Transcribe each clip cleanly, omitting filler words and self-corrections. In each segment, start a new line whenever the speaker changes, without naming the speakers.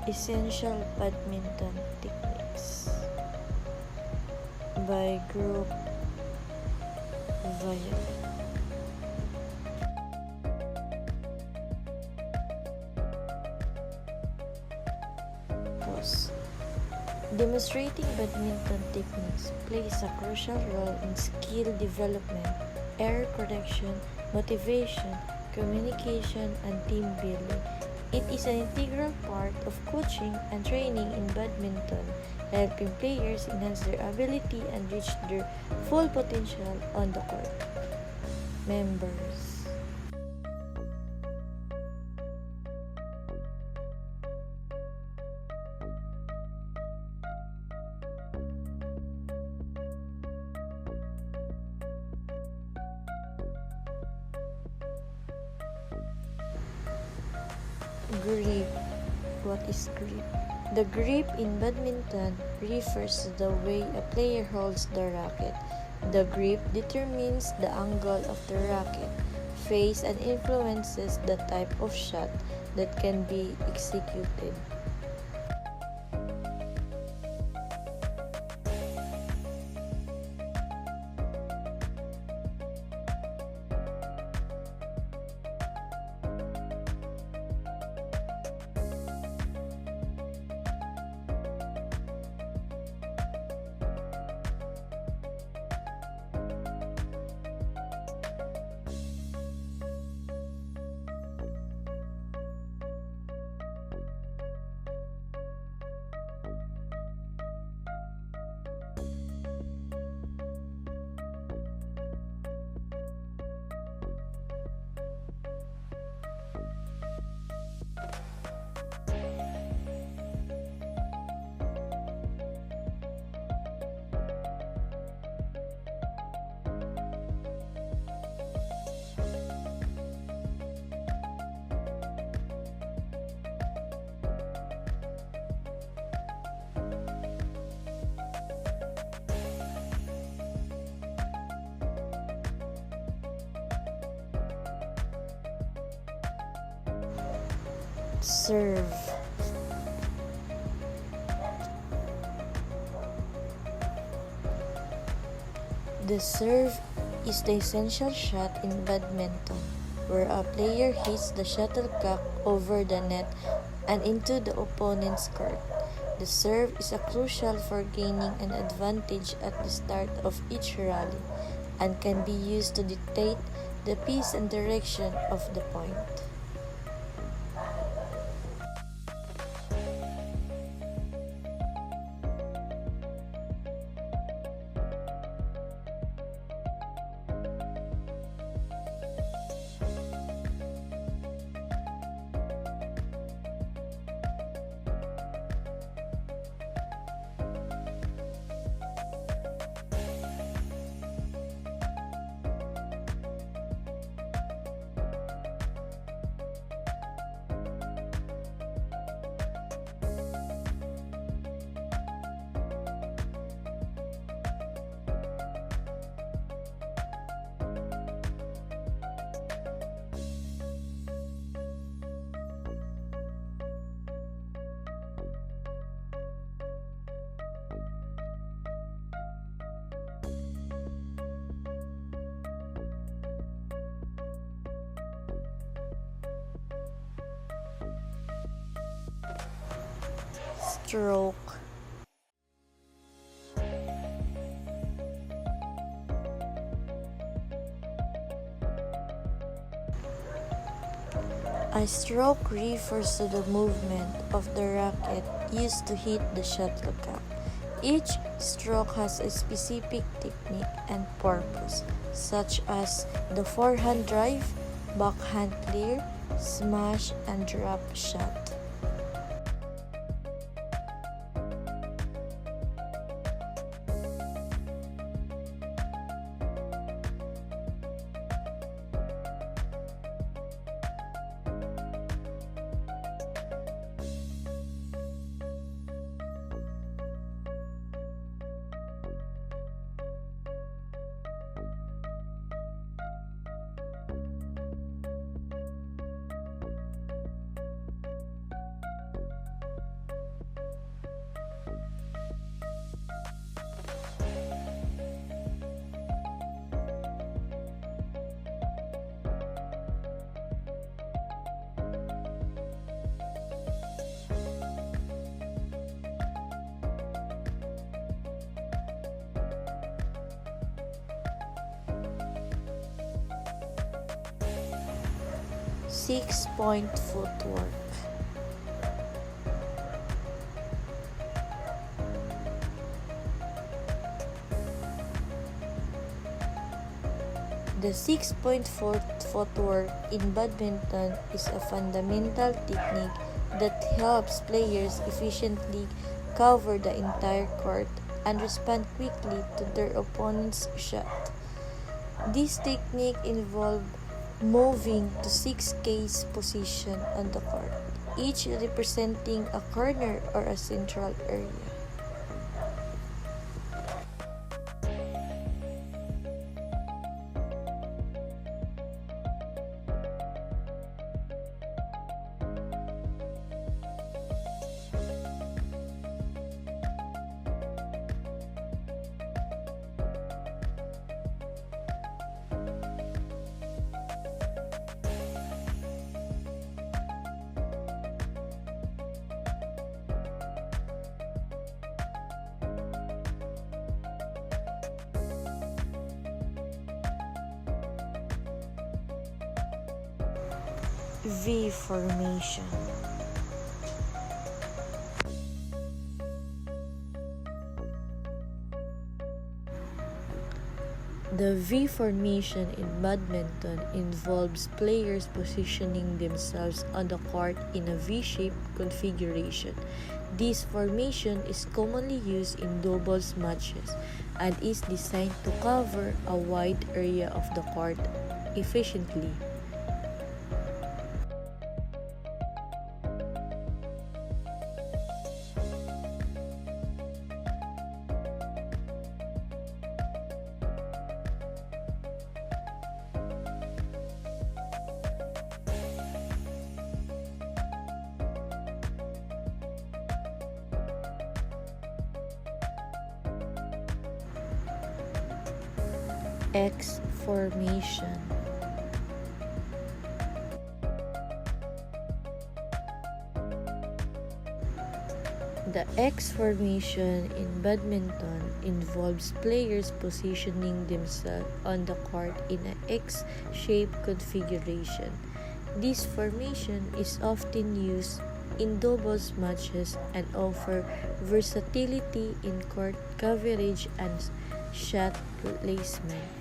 Essential Badminton Techniques by Group Violet. Demonstrating badminton techniques plays a crucial role in skill development, error correction, motivation, communication, and team building. It is an integral part of coaching and training in badminton, helping players enhance their ability and reach their full potential on the court. Members. Grip. What is grip? The grip in badminton refers to the way a player holds the racket. The grip determines the angle of the racket, face, and influences the type of shot that can be executed. Serve. The serve is the essential shot in badminton, where a player hits the shuttlecock over the net and into the opponent's court. The serve is crucial for gaining an advantage at the start of each rally and can be used to dictate the pace and direction of the point. Stroke. A stroke refers to the movement of the racket used to hit the shuttlecock. Each stroke has a specific technique and purpose, such as the forehand drive, backhand clear, smash, and drop shot. 6-point footwork. The 6-point footwork in badminton is a fundamental technique that helps players efficiently cover the entire court and respond quickly to their opponent's shot. This technique involves moving to 6 case positions on the court, each representing a corner or a central area. V formation. The V formation in badminton involves players positioning themselves on the court in a V-shaped configuration. This formation is commonly used in doubles matches and is designed to cover a wide area of the court efficiently. X formation. The X formation in badminton involves players positioning themselves on the court in an X-shaped configuration. This formation is often used in doubles matches and offers versatility in court coverage and shot placement.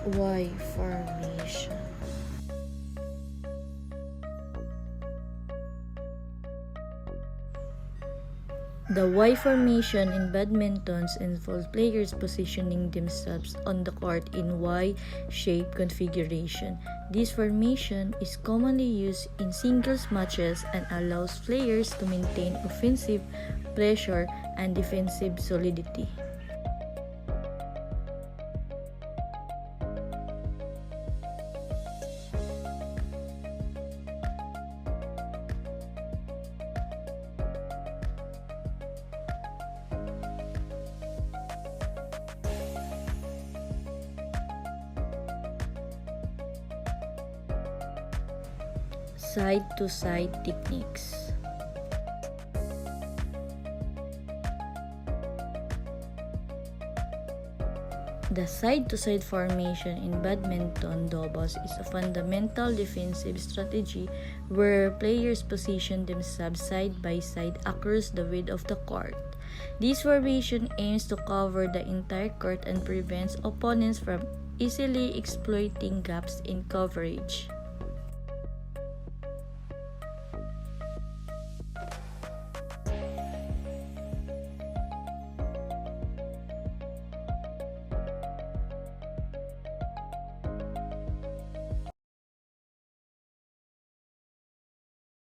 Y formation. The Y formation in badminton involves players positioning themselves on the court in Y-shaped configuration. This formation is commonly used in singles matches and allows players to maintain offensive pressure and defensive solidity. Side-to-side techniques. The side-to-side formation in badminton doubles is a fundamental defensive strategy where players position themselves side by side across the width of the court. This formation aims to cover the entire court and prevents opponents from easily exploiting gaps in coverage.